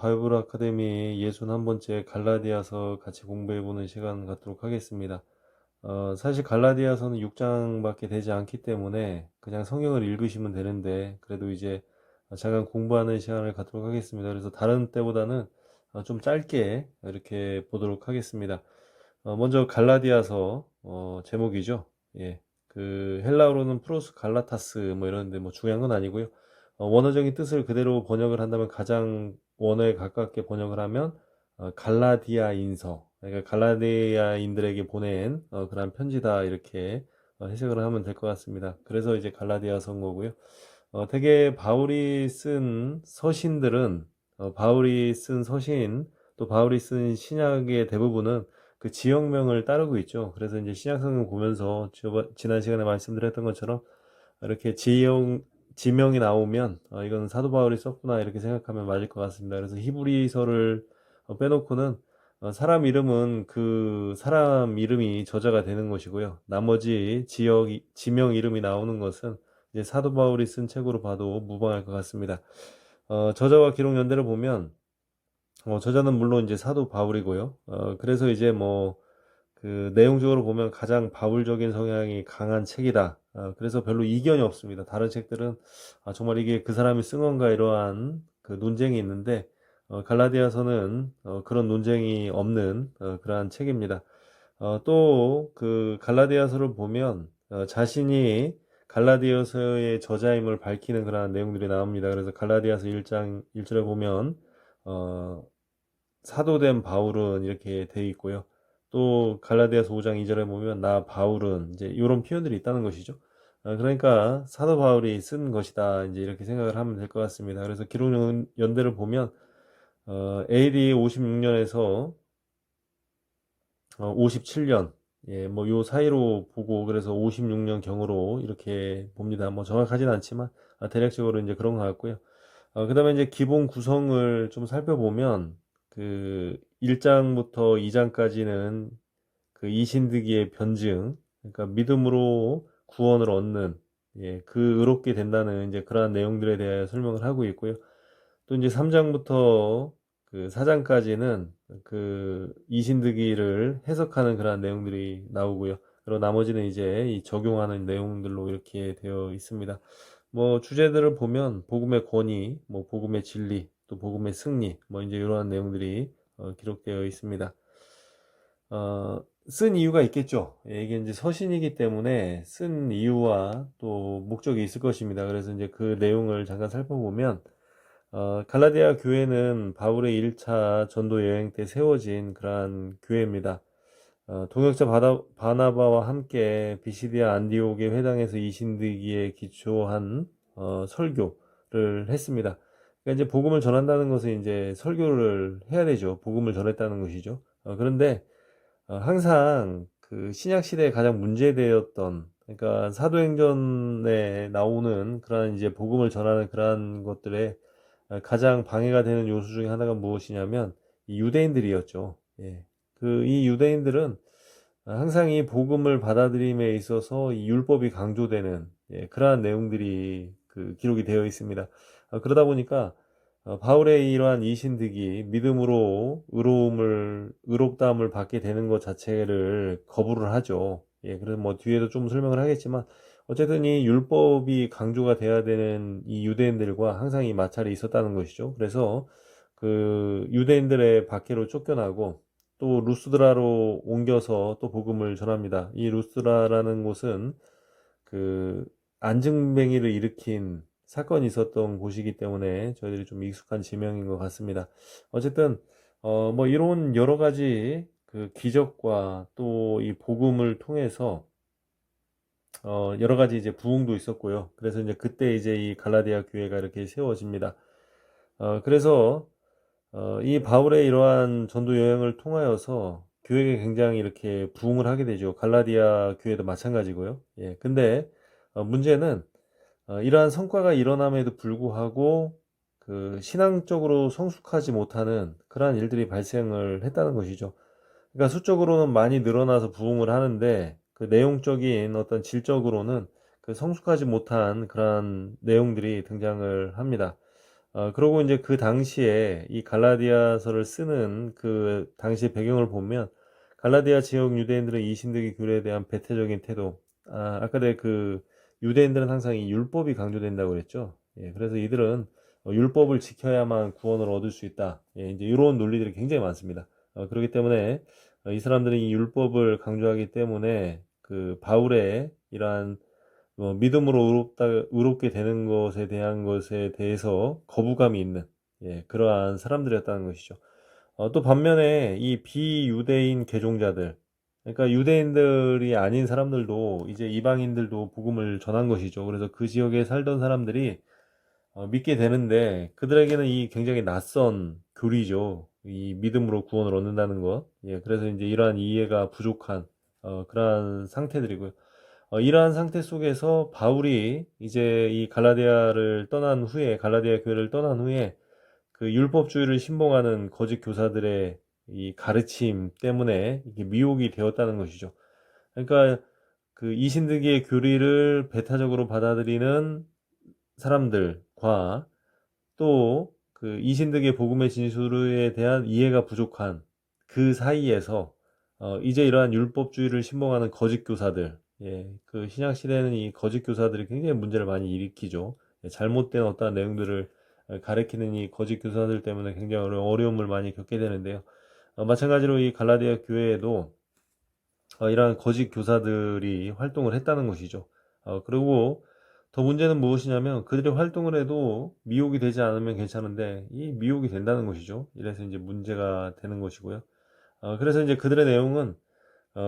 바이블 아카데미 61번째 갈라디아서 같이 공부해보는 시간 갖도록 하겠습니다. 사실 갈라디아서는 6장밖에 되지 않기 때문에 그냥 성경을 읽으시면 되는데, 그래도 이제 잠깐 공부하는 시간을 갖도록 하겠습니다. 그래서 다른 때보다는 좀 짧게 이렇게 보도록 하겠습니다. 먼저 갈라디아서 제목이죠. 예. 그 헬라어로는 프로스 갈라타스 뭐 이러는데 뭐 중요한 건 아니고요. 원어적인 뜻을 그대로 번역을 한다면, 가장 원어에 가깝게 번역을 하면 갈라디아인서, 그러니까 갈라디아인들에게 보낸 그런 편지다, 이렇게 해석을 하면 될 것 같습니다. 그래서 이제 갈라디아 성거고요. 되게 바울이 쓴 서신들은, 바울이 쓴 서신, 또 바울이 쓴 신약의 대부분은 그 지역명을 따르고 있죠. 그래서 이제 신약성경 보면서 지난 시간에 말씀드렸던 것처럼 이렇게 지명이 나오면 이건 사도 바울이 썼구나, 이렇게 생각하면 맞을 것 같습니다. 그래서 히브리서를 빼놓고는 사람 이름은 그 사람 이름이 저자가 되는 것이고요. 나머지 지명 이름이 나오는 것은 이제 사도 바울이 쓴 책으로 봐도 무방할 것 같습니다. 저자와 기록 연대를 보면 저자는 물론 이제 사도 바울이고요. 그래서 이제 뭐 그 내용적으로 보면 가장 바울적인 성향이 강한 책이다. 그래서 별로 이견이 없습니다. 다른 책들은 정말 이게 그 사람이 쓴 건가, 이러한 그 논쟁이 있는데, 갈라디아서는 그런 논쟁이 없는 그러한 책입니다. 또 그 갈라디아서를 보면 자신이 갈라디아서의 저자임을 밝히는 그러한 내용들이 나옵니다. 그래서 갈라디아서 1장 1절에 보면 어, 사도된 바울은 이렇게 되어 있고요. 또 갈라디아서 5장 2절에 보면 나 바울은, 이제 이런 표현들이 있다는 것이죠. 그러니까 사도 바울이 쓴 것이다, 이제 이렇게 생각을 하면 될 것 같습니다. 그래서 기록 연대를 보면 AD 56년에서 57년, 예, 뭐 요 사이로 보고, 그래서 56년 경으로 이렇게 봅니다. 뭐 정확하진 않지만 대략적으로 이제 그런 것 같고요. 그 다음에 이제 기본 구성을 좀 살펴보면, 그 1장부터 2장까지는 그 이신득이의 변증, 그러니까 믿음으로 구원을 얻는, 예, 그 의롭게 된다는 이제 그러한 내용들에 대해 설명을 하고 있고요. 또 이제 3장부터 그 4장까지는 그 이신득이를 해석하는 그러한 내용들이 나오고요. 그리고 나머지는 이제 이 적용하는 내용들로 이렇게 되어 있습니다. 뭐 주제들을 보면 복음의 권위, 뭐 복음의 진리, 또 복음의 승리, 뭐 이제 이러한 내용들이 기록되어 있습니다. 쓴 이유가 있겠죠. 예, 이게 이제 서신이기 때문에 쓴 이유와 또 목적이 있을 것입니다. 그래서 이제 그 내용을 잠깐 살펴보면, 갈라디아 교회는 바울의 1차 전도 여행 때 세워진 그러한 교회입니다. 동역자 바나바와 함께 비시디아 안디옥의 회당에서 이신득이에 기초한 설교를 했습니다. 그러니까 이제 복음을 전한다는 것은 이제 설교를 해야 되죠. 복음을 전했다는 것이죠. 그런데 항상 그 신약 시대에 가장 문제되었던, 그러니까 사도행전에 나오는 그러한 이제 복음을 전하는 그러한 것들에 가장 방해가 되는 요소 중에 하나가 무엇이냐면 이 유대인들이었죠. 예. 이 유대인들은 항상 이 복음을 받아들임에 있어서 이 율법이 강조되는, 예, 그러한 내용들이 그 기록이 되어 있습니다. 그러다 보니까 바울의 이러한 이신득이 믿음으로 의롭다함을 받게 되는 것 자체를 거부를 하죠. 예, 그래서 뭐 뒤에도 좀 설명을 하겠지만, 어쨌든 이 율법이 강조가 돼야 되는 이 유대인들과 항상 이 마찰이 있었다는 것이죠. 그래서 그 유대인들의 박해로 쫓겨나고 또 루스드라로 옮겨서 또 복음을 전합니다. 이 루스드라라는 곳은 그 안증뱅이를 일으킨 사건이 있었던 곳이기 때문에 저희들이 좀 익숙한 지명인 것 같습니다. 어쨌든 뭐 이런 여러 가지 그 기적과 또 이 복음을 통해서 여러 가지 이제 부흥도 있었고요. 그래서 이제 그때 이제 이 갈라디아 교회가 이렇게 세워집니다. 그래서 이 바울의 이러한 전도 여행을 통하여서 교회가 굉장히 이렇게 부흥을 하게 되죠. 갈라디아 교회도 마찬가지고요. 예, 근데 문제는 이러한 성과가 일어남에도 불구하고 그 신앙적으로 성숙하지 못하는 그러한 일들이 발생을 했다는 것이죠. 그러니까 수적으로는 많이 늘어나서 부흥을 하는데 그 내용적인 어떤 질적으로는 그 성숙하지 못한 그러한 내용들이 등장을 합니다. 그러고 이제 그 당시에 이 갈라디아서를 쓰는 그 당시 배경을 보면 갈라디아 지역 유대인들은 이신득의 규례에 대한 배타적인 태도, 아까 내가 그 유대인들은 항상 이 율법이 강조된다고 그랬죠. 예, 그래서 이들은 율법을 지켜야만 구원을 얻을 수 있다. 예, 이제 이런 논리들이 굉장히 많습니다. 그렇기 때문에 이 사람들은 이 율법을 강조하기 때문에 그 바울의 이러한 믿음으로 의롭게 되는 것에 대한 것에 대해서 거부감이 있는, 예, 그러한 사람들이었다는 것이죠. 또 반면에 이 비유대인 개종자들, 그러니까 유대인들이 아닌 사람들도 이제 이방인들도 복음을 전한 것이죠. 그래서 그 지역에 살던 사람들이 믿게 되는데 그들에게는 이 굉장히 낯선 교리죠. 이 믿음으로 구원을 얻는다는 것. 예, 그래서 이제 이러한 이해가 부족한 그러한 상태들이고요. 이러한 상태 속에서 바울이 이제 이 갈라디아를 떠난 후에, 갈라디아 교회를 떠난 후에 그 율법주의를 신봉하는 거짓 교사들의 이 가르침 때문에 이게 미혹이 되었다는 것이죠. 그러니까 그 이신득의 교리를 배타적으로 받아들이는 사람들과 또 그 이신득의 복음의 진술에 대한 이해가 부족한 그 사이에서 이제 이러한 율법주의를 신봉하는 거짓 교사들, 예, 그 신약 시대에는 이 거짓 교사들이 굉장히 문제를 많이 일으키죠. 예, 잘못된 어떠한 내용들을 가르치는 이 거짓 교사들 때문에 굉장히 어려움을 많이 겪게 되는데요. 마찬가지로 이 갈라디아 교회에도 이러한 거짓 교사들이 활동을 했다는 것이죠. 그리고 더 문제는 무엇이냐면 그들이 활동을 해도 미혹이 되지 않으면 괜찮은데 이 미혹이 된다는 것이죠. 이래서 이제 문제가 되는 것이고요. 그래서 이제 그들의 내용은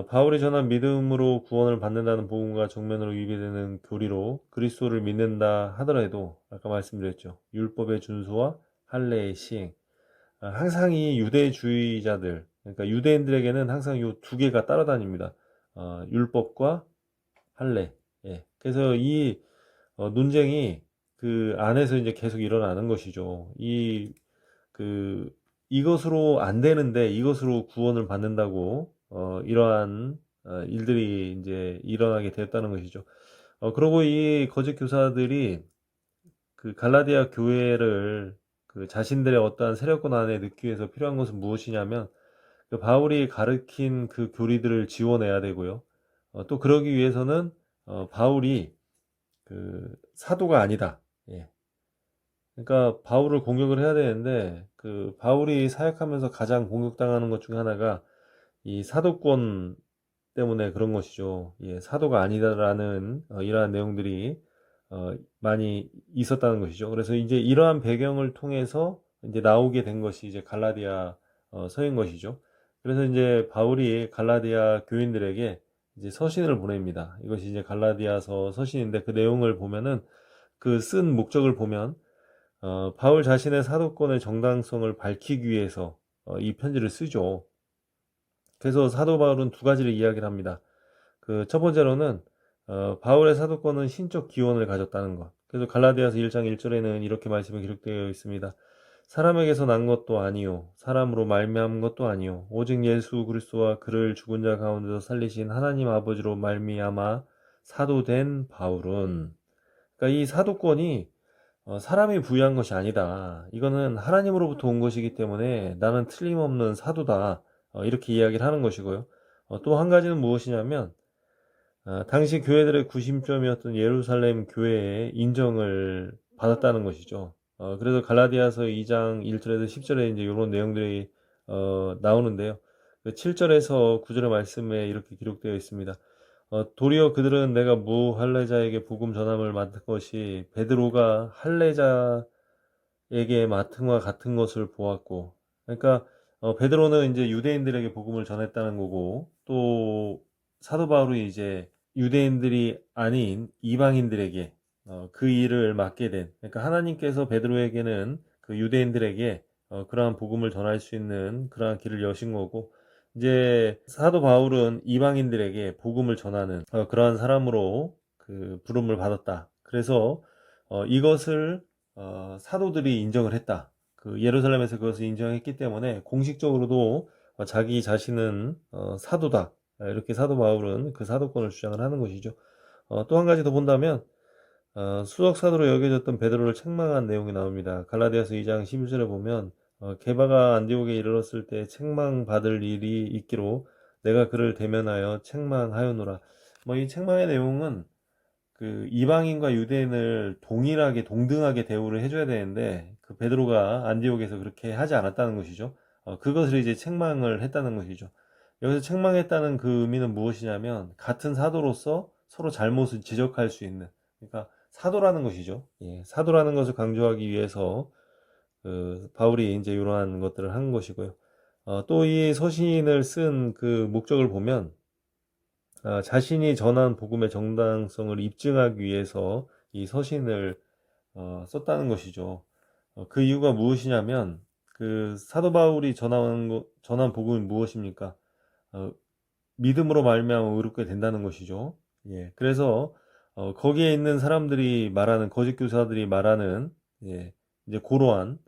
바울이 전한 믿음으로 구원을 받는다는 복음과 정면으로 위배되는 교리로 그리스도를 믿는다 하더라도 아까 말씀드렸죠. 율법의 준수와 할례의 시행. 항상 이 유대주의자들, 그러니까 유대인들에게는 항상 이 두 개가 따라다닙니다. 율법과 할례. 예. 그래서 이 논쟁이 그 안에서 이제 계속 일어나는 것이죠. 이것으로 안 되는데 이것으로 구원을 받는다고 이러한 일들이 이제 일어나게 되었다는 것이죠. 그리고 이 거짓 교사들이 그 갈라디아 교회를 그 자신들의 어떠한 세력권 안에 넣기 위해서 필요한 것은 무엇이냐면 그 바울이 가르친 그 교리들을 지워내야 되고요. 또 그러기 위해서는 바울이 그 사도가 아니다. 예. 그러니까 바울을 공격을 해야 되는데 그 바울이 사역하면서 가장 공격당하는 것 중에 하나가 이 사도권 때문에 그런 것이죠. 예, 사도가 아니다라는 이러한 내용들이 많이 있었다는 것이죠. 그래서 이제 이러한 배경을 통해서 이제 나오게 된 것이 이제 갈라디아 서인 것이죠. 그래서 이제 바울이 갈라디아 교인들에게 이제 서신을 보냅니다. 이것이 이제 갈라디아서 서신인데 그 내용을 보면은 그 쓴 목적을 보면 바울 자신의 사도권의 정당성을 밝히기 위해서 이 편지를 쓰죠. 그래서 사도 바울은 두 가지를 이야기를 합니다. 그 첫 번째로는 바울의 사도권은 신적 기원을 가졌다는 것. 그래서 갈라디아서 1장 1절에는 이렇게 말씀이 기록되어 있습니다. 사람에게서 난 것도 아니요 사람으로 말미암은 것도 아니요 오직 예수 그리스도와 그를 죽은 자 가운데서 살리신 하나님 아버지로 말미암아 사도된 바울은, 그러니까 이 사도권이 사람이 부여한 것이 아니다. 이거는 하나님으로부터 온 것이기 때문에 나는 틀림없는 사도다. 이렇게 이야기를 하는 것이고요. 또 한 가지는 무엇이냐면 당시 교회들의 구심점이었던 예루살렘 교회의 인정을 받았다는 것이죠. 그래서 갈라디아서 2장 1절에서 10절에 이제 이런 내용들이 나오는데요. 그 7절에서 9절의 말씀에 이렇게 기록되어 있습니다. 도리어 그들은 내가 무할례자에게 복음 전함을 맡은 것이 베드로가 할례자에게 맡은과 같은 것을 보았고, 그러니까 베드로는 이제 유대인들에게 복음을 전했다는 거고, 또 사도 바울이 이제 유대인들이 아닌 이방인들에게 그 일을 맡게 된, 그러니까 하나님께서 베드로에게는 그 유대인들에게 그러한 복음을 전할 수 있는 그러한 길을 여신 거고, 이제 사도 바울은 이방인들에게 복음을 전하는 그러한 사람으로 그 부름을 받았다. 그래서 이것을 사도들이 인정을 했다. 그 예루살렘에서 그것을 인정했기 때문에 공식적으로도 자기 자신은 사도다. 이렇게 사도 바울은 그 사도권을 주장을 하는 것이죠. 또 한 가지 더 본다면 수석사도로 여겨졌던 베드로를 책망한 내용이 나옵니다. 갈라디아서 2장 11절에 보면 게바가 안디옥에 이르렀을 때 책망받을 일이 있기로 내가 그를 대면하여 책망하였노라. 이 책망의 내용은 그 이방인과 유대인을 동일하게 동등하게 대우를 해줘야 되는데 그 베드로가 안디옥에서 그렇게 하지 않았다는 것이죠. 그것을 이제 책망을 했다는 것이죠. 여기서 책망했다는 그 의미는 무엇이냐면 같은 사도로서 서로 잘못을 지적할 수 있는, 그러니까 사도라는 것이죠. 예, 사도라는 것을 강조하기 위해서 그 바울이 이제 이러한 것들을 한 것이고요. 또 이 서신을 쓴 그 목적을 보면 자신이 전한 복음의 정당성을 입증하기 위해서 이 서신을 썼다는 것이죠. 그 이유가 무엇이냐면 그 사도 바울이 전한 복음이 무엇입니까? 어, 믿음으로 말미암아 의롭게 된다는 것이죠. 예, 그래서 거기에 있는 사람들이 말하는 거짓 교사들이 말하는, 예, 이제 고로한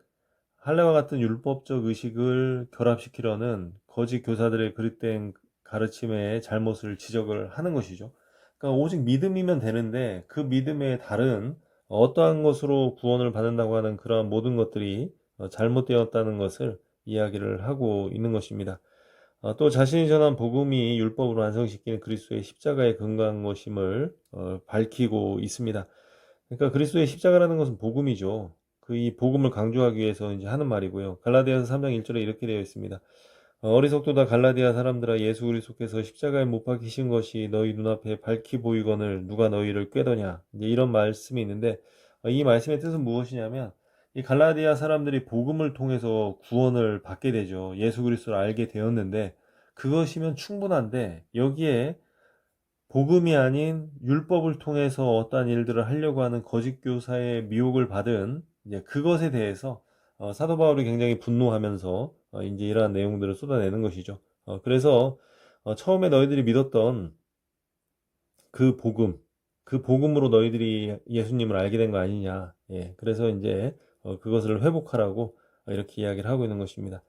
할례와 같은 율법적 의식을 결합시키려는 거짓 교사들의 그릇된 가르침의 잘못을 지적을 하는 것이죠. 그러니까 오직 믿음이면 되는데 그 믿음에 다른 어떠한 것으로 구원을 받는다고 하는 그러한 모든 것들이 잘못되었다는 것을 이야기를 하고 있는 것입니다. 또 자신이 전한 복음이 율법으로 완성시키는 그리스도의 십자가에 근거한 것임을 밝히고 있습니다. 그러니까 그리스도의 십자가라는 것은 복음이죠. 그 이 복음을 강조하기 위해서 이제 하는 말이고요. 갈라디아서 3장 1절에 이렇게 되어 있습니다. 어리석도다 갈라디아 사람들아, 예수 그리스도께서 십자가에 못 박히신 것이 너희 눈앞에 밝히 보이거늘 누가 너희를 꾀더냐. 이제 이런 말씀이 있는데 이 말씀의 뜻은 무엇이냐면 이 갈라디아 사람들이 복음을 통해서 구원을 받게 되죠. 예수 그리스도를 알게 되었는데 그것이면 충분한데 여기에 복음이 아닌 율법을 통해서 어떠한 일들을 하려고 하는 거짓 교사의 미혹을 받은 이제 그것에 대해서 사도 바울이 굉장히 분노하면서 이제 이러한 내용들을 쏟아내는 것이죠. 그래서 처음에 너희들이 믿었던 그 복음, 그 복음으로 너희들이 예수님을 알게 된 거 아니냐. 예, 그래서 이제 그것을 회복하라고 이렇게 이야기를 하고 있는 것입니다.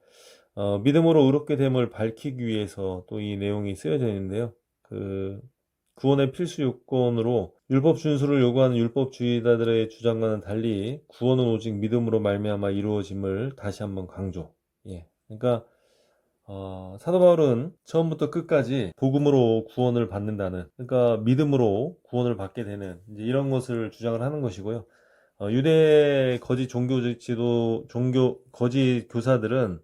믿음으로 의롭게 됨을 밝히기 위해서 또 이 내용이 쓰여져 있는데요. 그 구원의 필수 요건으로 율법 준수를 요구하는 율법주의자들의 주장과는 달리 구원은 오직 믿음으로 말미암아 이루어짐을 다시 한번 강조. 예, 그러니까 사도 바울은 처음부터 끝까지 복음으로 구원을 받는다는, 그러니까 믿음으로 구원을 받게 되는 이제 이런 것을 주장을 하는 것이고요. 유대 거짓 거짓 교사들은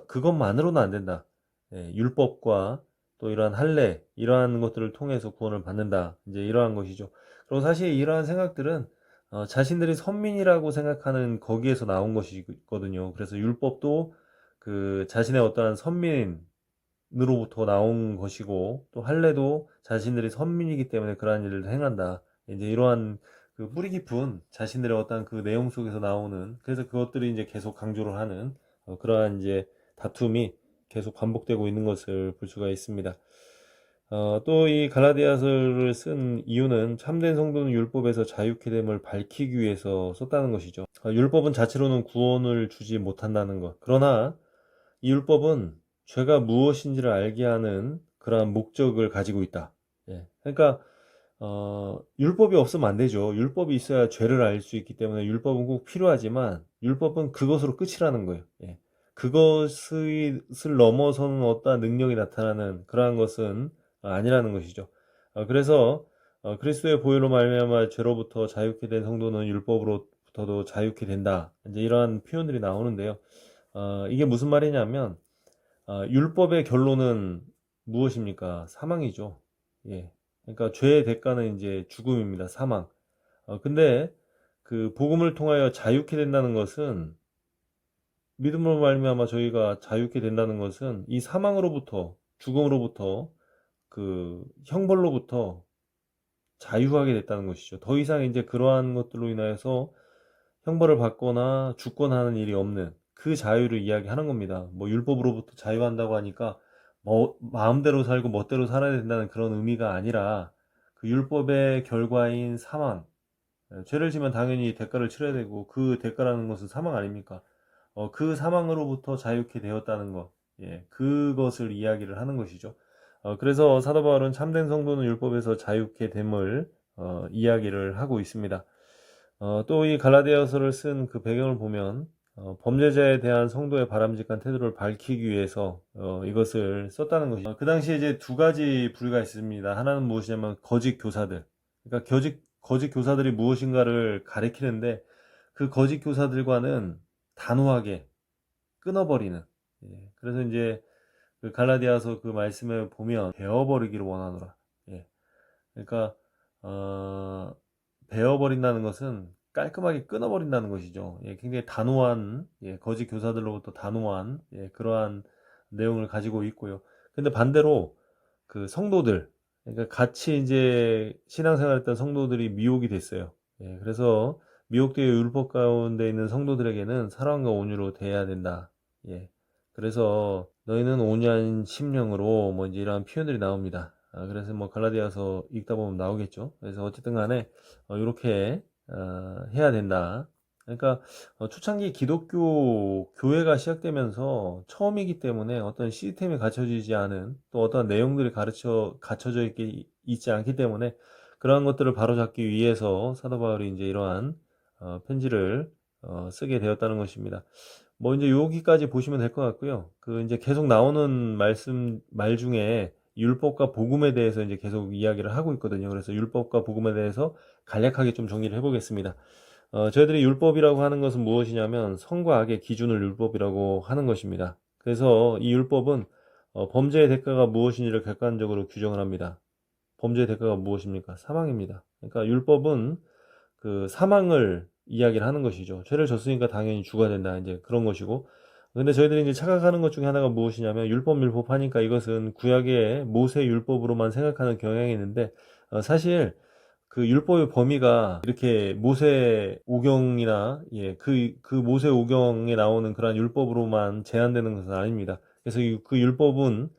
그것만으로는 안 된다. 예, 율법과 또 이러한 할례, 이러한 것들을 통해서 구원을 받는다. 이제 이러한 것이죠. 그리고 사실 이러한 생각들은 자신들이 선민이라고 생각하는 거기에서 나온 것이거든요. 그래서 율법도 그 자신의 어떠한 선민으로부터 나온 것이고 또 할례도 자신들이 선민이기 때문에 그러한 일을 행한다. 이제 이러한 그 뿌리 깊은 자신들의 어떠한 그 내용 속에서 나오는, 그래서 그것들이 이제 계속 강조를 하는 그러한 이제 다툼이 계속 반복되고 있는 것을 볼 수가 있습니다. 또 이 갈라디아서를 쓴 이유는 참된 성도는 율법에서 자유케 됨을 밝히기 위해서 썼다는 것이죠. 율법은 자체로는 구원을 주지 못한다는 것. 그러나 이 율법은 죄가 무엇인지를 알게 하는 그러한 목적을 가지고 있다. 예. 그러니까 율법이 없으면 안 되죠. 율법이 있어야 죄를 알 수 있기 때문에 율법은 꼭 필요하지만 율법은 그것으로 끝이라는 거예요. 예. 그것을 넘어서는 어떠한 능력이 나타나는 그러한 것은 아니라는 것이죠. 그래서 그리스도의 보혈로 말미암아 죄로부터 자유케 된 성도는 율법으로부터도 자유케 된다. 이제 이러한 표현들이 나오는데요. 이게 무슨 말이냐면 율법의 결론은 무엇입니까? 사망이죠. 예. 그러니까 죄의 대가는 이제 죽음입니다. 사망. 근데 그 복음을 통하여 자유케 된다는 것은, 믿음으로 말미암아 저희가 자유케 된다는 것은 이 사망으로부터, 죽음으로부터, 그 형벌로부터 자유하게 됐다는 것이죠. 더 이상 이제 그러한 것들로 인하여서 형벌을 받거나 죽거나 하는 일이 없는 그 자유를 이야기하는 겁니다. 뭐 율법으로부터 자유한다고 하니까 뭐 마음대로 살고 멋대로 살아야 된다는 그런 의미가 아니라 그 율법의 결과인 사망, 죄를 지면 당연히 대가를 치러야 되고 그 대가라는 것은 사망 아닙니까? 그 사망으로부터 자유케 되었다는 것, 예, 그것을 이야기를 하는 것이죠. 그래서 사도 바울은 참된 성도는 율법에서 자유케 됨을 이야기를 하고 있습니다. 또 이 갈라디아서를 쓴 그 배경을 보면 범죄자에 대한 성도의 바람직한 태도를 밝히기 위해서 이것을 썼다는 것이죠. 그 당시에 이제 두 가지 부류가 있습니다. 하나는 무엇이냐면 거짓 교사들. 그러니까 거짓 교사들이 무엇인가를 가리키는데 그 거짓 교사들과는 단호하게 끊어버리는. 예, 그래서 이제 그 갈라디아서 그 말씀에 보면 베어버리기를 원하노라. 예, 그러니까 어, 베어버린다는 것은 깔끔하게 끊어버린다는 것이죠. 예, 굉장히 단호한, 예, 거짓 교사들로부터 단호한, 예, 그러한 내용을 가지고 있고요. 근데 반대로 그 성도들, 그러니까 같이 이제 신앙생활했던 성도들이 미혹이 됐어요. 예, 그래서 미혹되어 율법 가운데 있는 성도들에게는 사랑과 온유로 대해야 된다. 예, 그래서 너희는 온유한 심령으로 뭐 이제 이런 표현들이 나옵니다. 그래서 뭐 갈라디아서 읽다 보면 나오겠죠. 그래서 어쨌든 간에 이렇게 해야 된다. 그러니까 초창기 기독교 교회가 시작되면서 처음이기 때문에 어떤 시스템이 갖춰지지 않은 또 어떤 내용들이 갖춰져 있지 않기 때문에 그러한 것들을 바로잡기 위해서 사도 바울이 이제 이러한 편지를 쓰게 되었다는 것입니다. 뭐 이제 여기까지 보시면 될 것 같고요. 그 이제 계속 나오는 말 중에 율법과 복음에 대해서 이제 계속 이야기를 하고 있거든요. 그래서 율법과 복음에 대해서 간략하게 좀 정리를 해보겠습니다. 저희들이 율법이라고 하는 것은 무엇이냐면 선과 악의 기준을 율법이라고 하는 것입니다. 그래서 이 율법은 범죄의 대가가 무엇인지를 객관적으로 규정을 합니다. 범죄의 대가가 무엇입니까? 사망입니다. 그러니까 율법은 그 사망을 이야기를 하는 것이죠. 죄를 졌으니까 당연히 죽어야 된다. 이제 그런 것이고. 근데 저희들이 이제 착각하는 것 중에 하나가 무엇이냐면 율법 하니까 이것은 구약의 모세 율법으로만 생각하는 경향이 있는데 사실 그 율법의 범위가 이렇게 모세 오경이나 예, 그 모세 오경에 나오는 그러한 율법으로만 제한되는 것은 아닙니다. 그래서 그 율법은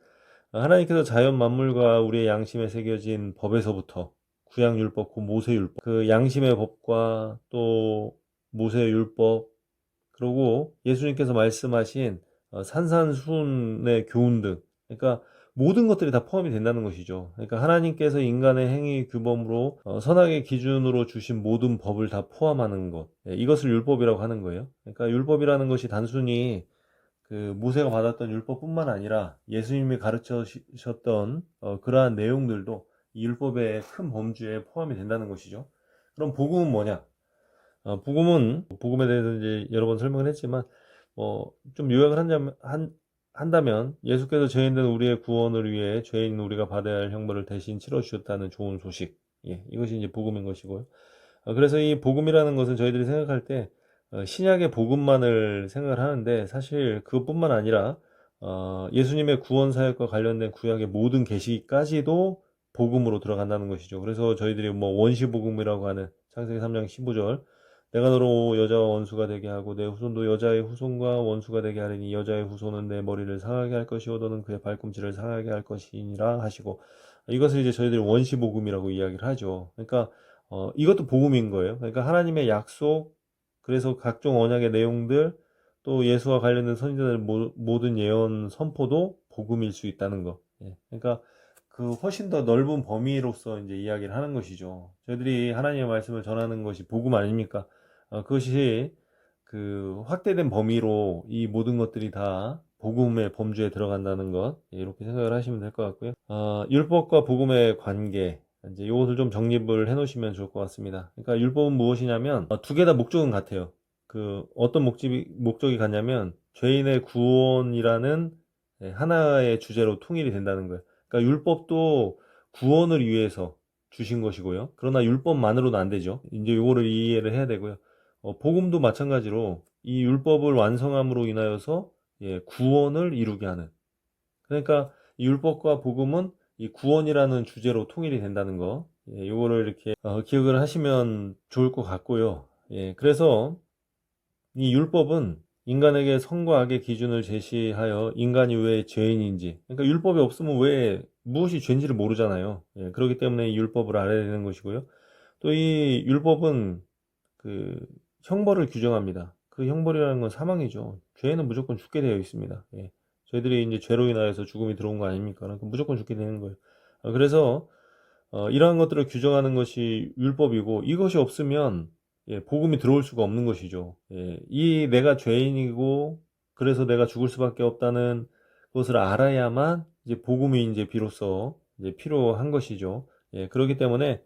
하나님께서 자연 만물과 우리의 양심에 새겨진 법에서부터 구약율법, 그 모세율법, 그 양심의 법과 또 모세율법, 그리고 예수님께서 말씀하신 산산수훈의 교훈 등, 그러니까 모든 것들이 다 포함이 된다는 것이죠. 그러니까 하나님께서 인간의 행위 규범으로 선악의 기준으로 주신 모든 법을 다 포함하는 것, 예, 이것을 율법이라고 하는 거예요. 그러니까 율법이라는 것이 단순히 그 모세가 받았던 율법뿐만 아니라 예수님이 가르쳐셨던 그러한 내용들도 이 율법의 큰 범주에 포함이 된다는 것이죠. 그럼 복음은 뭐냐? 복음에 대해서 이제 여러 번 설명을 했지만 좀 요약을 한다면 예수께서 죄인된 우리의 구원을 위해 죄인 우리가 받아야 할 형벌을 대신 치러 주셨다는 좋은 소식. 예, 이것이 이제 복음인 것이고요. 그래서 이 복음이라는 것은 저희들이 생각할 때 신약의 복음만을 생각을 하는데 사실 그것뿐만 아니라 예수님의 구원 사역과 관련된 구약의 모든 계시까지도 복음으로 들어간다는 것이죠. 그래서 저희들이 뭐 원시 복음이라고 하는 창세기 3장 15절 내가 너로 여자와 원수가 되게 하고 내 후손도 여자의 후손과 원수가 되게 하리니 여자의 후손은 내 머리를 상하게 할 것이요 너는 그의 발꿈치를 상하게 할 것이니라 하시고 이것을 이제 저희들이 원시 복음이라고 이야기를 하죠. 그러니까 이것도 복음인 거예요. 그러니까 하나님의 약속, 그래서 각종 언약의 내용들, 또 예수와 관련된 선지자들 모든 예언 선포도 복음일 수 있다는 거. 예. 그러니까 그 훨씬 더 넓은 범위로서 이제 이야기를 하는 것이죠. 저희들이 하나님의 말씀을 전하는 것이 복음 아닙니까? 그것이 그 확대된 범위로 이 모든 것들이 다 복음의 범주에 들어간다는 것, 예, 이렇게 생각을 하시면 될 것 같고요. 율법과 복음의 관계, 이제 이것을 좀 정립을 해 놓으시면 좋을 것 같습니다. 그러니까 율법은 무엇이냐면 두 개 다 목적은 같아요. 그 어떤 목적이 같냐면 죄인의 구원이라는 예, 하나의 주제로 통일이 된다는 거예요. 그러니까 율법도 구원을 위해서 주신 것이고요. 그러나 율법만으로는 안 되죠. 이제 요거를 이해를 해야 되고요. 복음도 마찬가지로 이 율법을 완성함으로 인하여서 예, 구원을 이루게 하는. 그러니까 이 율법과 복음은 이 구원이라는 주제로 통일이 된다는 거. 예, 요거를 이렇게 기억을 하시면 좋을 것 같고요. 예, 그래서 이 율법은 인간에게 선과 악의 기준을 제시하여 인간이 왜 죄인인지, 그러니까 율법이 없으면 왜 무엇이 죄인지를 모르잖아요. 예, 그렇기 때문에 이 율법을 알아야 되는 것이고요. 또 이 율법은 그 형벌을 규정합니다. 그 형벌이라는 건 사망이죠. 죄는 무조건 죽게 되어 있습니다. 예. 저희들이 이제 죄로 인하여서 죽음이 들어온 거 아닙니까? 그러니까 무조건 죽게 되는 거예요. 그래서 이러한 것들을 규정하는 것이 율법이고 이것이 없으면 예, 복음이 들어올 수가 없는 것이죠. 예, 이 내가 죄인이고 그래서 내가 죽을 수밖에 없다는 것을 알아야만 이제 복음이 이제 비로소 이제 필요한 것이죠. 예, 그렇기 때문에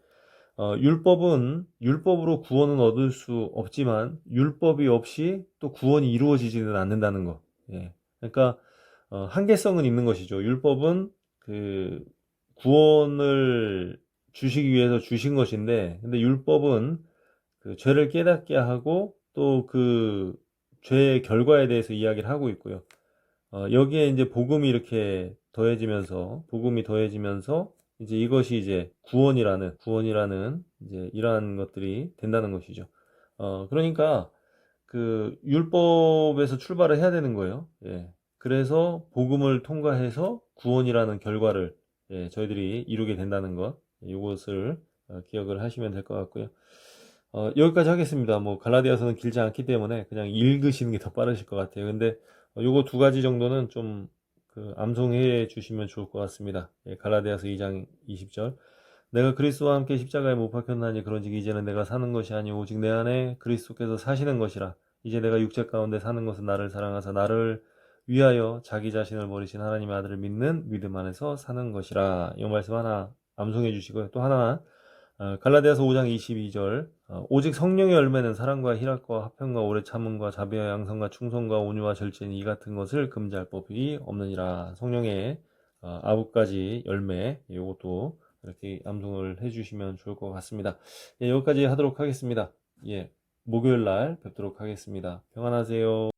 율법은 율법으로 구원은 얻을 수 없지만 율법이 없이 또 구원이 이루어지지는 않는다는 것. 예, 그러니까 한계성은 있는 것이죠. 율법은 그 구원을 주시기 위해서 주신 것인데, 근데 율법은 그 죄를 깨닫게 하고 또 그 죄의 결과에 대해서 이야기를 하고 있고요. 여기에 이제 복음이 더해지면서 이제 이것이 이제 구원이라는 이제 이러한 것들이 된다는 것이죠. 그러니까 그 율법에서 출발을 해야 되는 거예요. 예. 그래서 복음을 통과해서 구원이라는 결과를 예, 저희들이 이루게 된다는 것, 이것을 기억을 하시면 될 것 같고요. 여기까지 하겠습니다. 뭐 갈라디아서는 길지 않기 때문에 그냥 읽으시는 게 더 빠르실 것 같아요. 근데 요거 두 가지 정도는 좀 그 암송해 주시면 좋을 것 같습니다. 예, 갈라디아서 2장 20절. 내가 그리스도와 함께 십자가에 못 박혔나니 그런즉 이제는 내가 사는 것이 아니오 오직 내 안에 그리스도께서 사시는 것이라. 이제 내가 육체 가운데 사는 것은 나를 사랑하사 나를 위하여 자기 자신을 버리신 하나님의 아들을 믿는 믿음 안에서 사는 것이라. 이 말씀 하나 암송해 주시고요. 또 하나 갈라디아서 5장 22절 오직 성령의 열매는 사랑과 희락과 화평과 오래 참음과 자비와 양선과 충성과 온유와 절제니 이 같은 것을 금지할 법이 없느니라. 성령의 9가지 열매 이것도 이렇게 암송을 해주시면 좋을 것 같습니다. 예, 여기까지 하도록 하겠습니다. 예, 목요일 날 뵙도록 하겠습니다. 평안하세요.